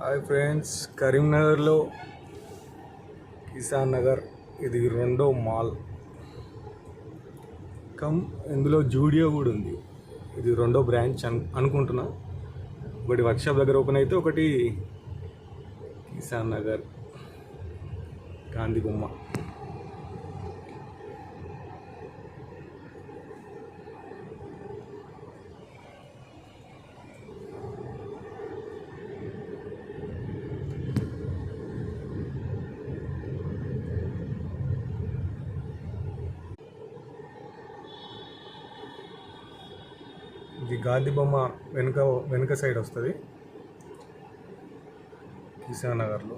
Hi friends, కరీంనగర్లో కిసాన్ నగర్ ఇది రెండో మాల్. ఇందులో జూడియో కూడా ఉంది. ఇది రెండో బ్రాంచ్ అనుకుంటున్నా. ఒకటి వర్క్షాప్ దగ్గర ఓపెన్ అయితే ఒకటి కిసాన్ నగర్ గాంధీ బొమ్మ. ఇది గాంధీ బొమ్మ వెనుక సైడ్ వస్తుంది కిసాన్ నగర్లో.